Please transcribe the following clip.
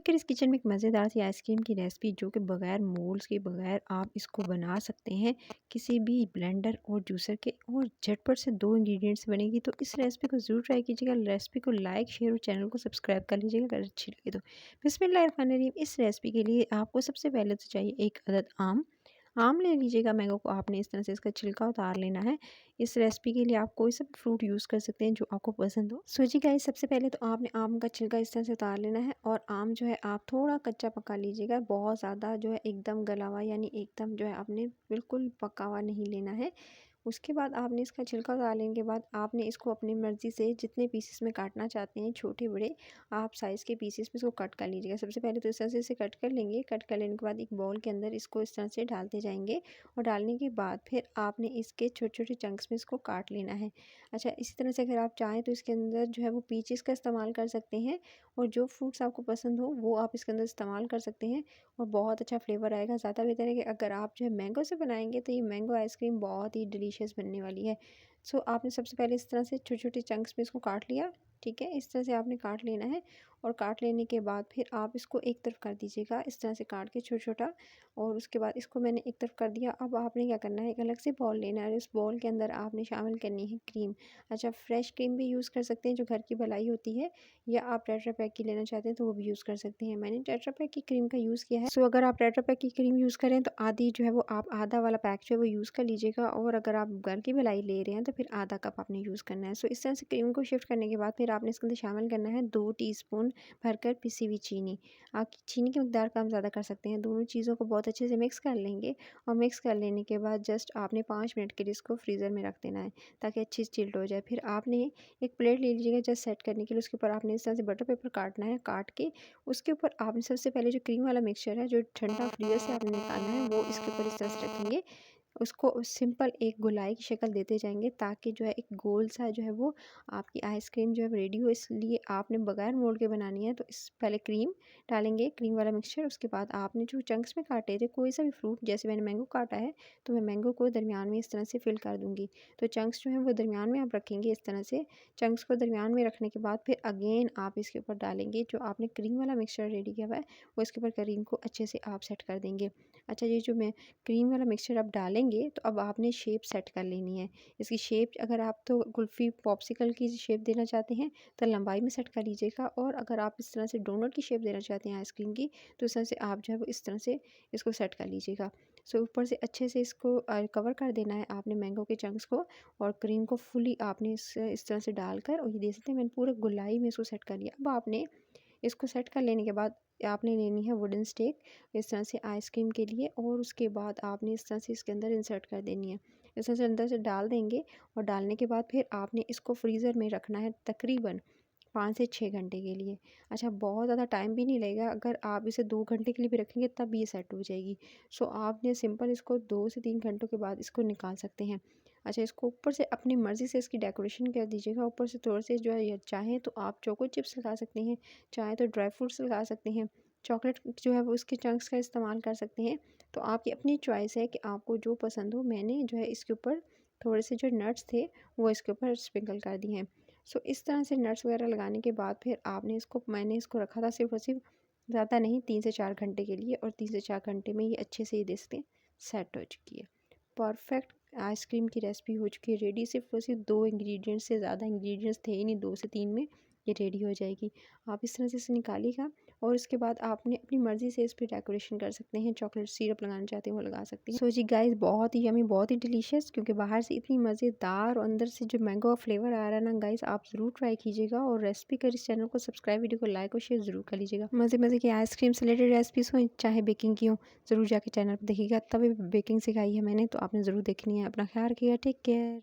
Chris kitchen में एक मज़ेदार सी आइसक्रीम की रेसिपी जो कि बगैर मोल्ड्स के बगैर आप इसको बना सकते हैं किसी भी ब्लेंडर और जूसर के और झटपट से 2 इंग्रेडिएंट्स बनेगी। तो इस रेसिपी को ज़रूर ट्राई कीजिएगा। रेसिपी को लाइक शेयर और चैनल को सब्सक्राइब कर लीजिएगा अगर अच्छी लगे तो। बिस्मिल्लाहिर्रहमानिर्रहीम। इस रेसिपी के लिए आपको सबसे पहले तो चाहिए एक अदद आम। आम ले लीजिएगा। मैंगो को आपने इस तरह से इसका छिलका उतार लेना है। इस रेसिपी के लिए आप कोई सा भी फ्रूट यूज़ कर सकते हैं जो आपको पसंद हो। सो जी गाइस, सबसे पहले तो आपने आम का छिलका इस तरह से उतार लेना है और आम जो है आप थोड़ा कच्चा पका लीजिएगा। बहुत ज़्यादा जो है एकदम गला हुआ यानी एकदम जो है आपने बिल्कुल पका हुआ नहीं लेना है। उसके बाद आपने इसका छिलका उतार लेने के बाद आपने इसको अपनी मर्ज़ी से जितने पीसेस में काटना चाहते हैं, छोटे बड़े आप साइज़ के पीसेस में इसको कट कर लीजिएगा। सबसे पहले तो इस तरह से इसे कट कर लेंगे। कट कर लेने के बाद एक बाउल के अंदर इसको इस तरह से डालते जाएंगे और डालने के बाद फिर आपने इसके छोटे छोटे चंक्स में इसको काट लेना है। अच्छा, इसी तरह से अगर आप चाहें तो इसके अंदर जो है वो पीचेस का इस्तेमाल कर सकते हैं और जो फ्रूट्स आपको पसंद हो वो आप इसके अंदर इस्तेमाल कर सकते हैं और बहुत अच्छा फ्लेवर आएगा। ज़्यादा बेहतर है कि अगर आप जो है मैंगो से बनाएंगे तो ये मैंगो आइसक्रीम बहुत ही डिलीशियस बनने वाली है। सो आपने सबसे पहले इस तरह से छोटे छोटे चंक्स में इसको काट लिया। ठीक है, इस तरह से आपने काट लेना है और काट लेने के बाद फिर आप इसको एक तरफ कर दीजिएगा इस तरह से काट के छोटा छोटा। और उसके बाद इसको मैंने एक तरफ कर दिया। अब आपने क्या करना है, एक अलग से बॉल लेना है और इस बॉल के अंदर आपने शामिल करनी है क्रीम। अच्छा, फ्रेश क्रीम भी यूज़ कर सकते हैं जो घर की बनाई होती है, या आप टेट्रा पैक की लेना चाहते हैं तो वो भी यूज़ कर सकते हैं। मैंने टेट्रा पैक की क्रीम का यूज़ किया है। सो अगर आप टेट्रा पैक की क्रीम यूज़ करें तो आधी जो है वो आप आधा वाला पैक जो है वो यूज़ कर लीजिएगा और अगर आप घर की मलाई ले रहे हैं तो फिर आधा कप आपने यूज़ करना है। सो इस तरह से क्रीम को शिफ्ट करने के बाद फिर आपने इसके अंदर शामिल करना है 2 टीस्पून भरकर पिसी हुई चीनी। आप चीनी की मकदार कम ज़्यादा कर सकते हैं। दोनों चीज़ों को बहुत अच्छे से मिक्स कर लेंगे और मिक्स कर लेने के बाद जस्ट आपने 5 मिनट के लिए इसको फ्रीज़र में रख देना है ताकि अच्छी चिल्ड हो जाए। फिर आपने एक प्लेट ले लीजिएगा जस्ट सेट करने के लिए। उसके ऊपर आपने इस तरह से बटर पेपर काटना है। काट के उसके ऊपर आपने सबसे पहले जो क्रीम वाला मिक्सचर है जो ठंडा फ्रीज़र से आपने निकालना है वो इसके ऊपर इस तरह से रखेंगे। उसको सिंपल एक गोलाई की शक्ल देते जाएंगे ताकि जो है एक गोल सा जो है वो आपकी आइसक्रीम जो है रेडी हो। इसलिए आपने बगैर मोल्ड के बनानी है। तो इस पहले क्रीम डालेंगे, क्रीम वाला मिक्सचर। उसके बाद आपने जो चंक्स में काटे थे कोई सा भी फ्रूट, जैसे मैंने मैंगो काटा है तो मैं मैंगो को दरमियान में इस तरह से फिल कर दूंगी। तो चंक्स जो है वो दरमियान में आप रखेंगे इस तरह से। चंक्स को दरमियान में रखने के बाद फिर अगेन आप इसके ऊपर डालेंगे जो आपने क्रीम वाला मिक्सचर रेडी किया हुआ है वो इसके ऊपर क्रीम को अच्छे से आप सेट कर देंगे। अच्छा, ये जो मैं क्रीम वाला मिक्सचर आप डालेंगे तो अब आपने शेप सेट कर लेनी है। इसकी शेप अगर आप तो कुल्फ़ी पॉप्सिकल की शेप देना चाहते हैं तो लंबाई में सेट कर लीजिएगा और अगर आप इस तरह से डोनट की शेप देना चाहते हैं आइसक्रीम की तो इस तरह से आप जो है वो इस तरह से इसको सेट कर लीजिएगा। सो ऊपर से अच्छे से इसको कवर कर देना है आपने मैंगो के चंक्स को और क्रीम को फुली आपने इस तरह से डालकर, और ये देख सकते हैं मैंने पूरे गोलाई में इसको सेट कर लिया। अब आपने इसको सेट कर लेने के बाद आपने लेनी है वुडन स्टिक इस तरह से आइसक्रीम के लिए और उसके बाद आपने इस तरह से इसके अंदर इंसर्ट कर देनी है। इस तरह से अंदर से डाल देंगे और डालने के बाद फिर आपने इसको फ्रीज़र में रखना है तकरीबन 5 से 6 घंटे के लिए। अच्छा, बहुत ज़्यादा टाइम भी नहीं लगेगा। अगर आप इसे 2 घंटे के लिए भी रखेंगे तब ये सेट हो जाएगी। सो आपने सिंपल इसको 2 से 3 घंटों के बाद इसको निकाल सकते हैं। अच्छा, इसको ऊपर से अपनी मर्ज़ी से इसकी डेकोरेशन कर दीजिएगा। ऊपर से थोड़े से जो है या चाहें तो आप चोको चिप्स लगा सकते हैं, चाहें तो ड्राई फ्रूट्स लगा सकते हैं, चॉकलेट जो है वो उसके चंक्स का इस्तेमाल कर सकते हैं। तो आपकी अपनी चॉइस है कि आपको जो पसंद हो। मैंने जो है इसके ऊपर थोड़े से जो नट्स थे वो इसके ऊपर स्प्रिंकल कर दिए हैं। सो इस तरह से नट्स वगैरह लगाने के बाद फिर आपने इसको, मैंने इसको रखा था सिर्फ और सिर्फ, ज़्यादा नहीं, 3 से 4 घंटे के लिए और 3 से 4 घंटे में ये अच्छे से ये देखते हैं सेट हो चुकी है। परफेक्ट आइसक्रीम की रेसिपी हो चुकी है रेडी। सिर्फ और सिर्फ 2 इंग्रेडिएंट्स से ज़्यादा इंग्रेडिएंट्स थे ही नहीं, 2 से 3 में ये रेडी हो जाएगी। आप इस तरह से इसे निकालिएगा और इसके बाद आपने अपनी मर्ज़ी से इस पर डेकोरेशन कर सकते हैं। चॉकलेट सिरप लगाना चाहते हैं वो लगा सकते हैं। सो जी गाइस, बहुत ही यमी, बहुत ही डिलीशियस, क्योंकि बाहर से इतनी मज़ेदार और अंदर से जो मैंगो का फ्लेवर आ रहा है ना गाइस, आप ज़रूर ट्राई कीजिएगा। और रेसिपी कर इस चैनल को सब्सक्राइब, वीडियो को लाइक और शेयर ज़रूर कर लीजिएगा। मज़े मज़े की आइसक्रीम से रिलेटेड रेसिपीज़ हों चाहे बेकिंग की हो, ज़रूर जाके चैनल पर देखिएगा। तभी बेकिंग सिखाई है मैंने, तो आपने ज़रूर देखनी है। अपना ख्याल रखिएगा। Take care.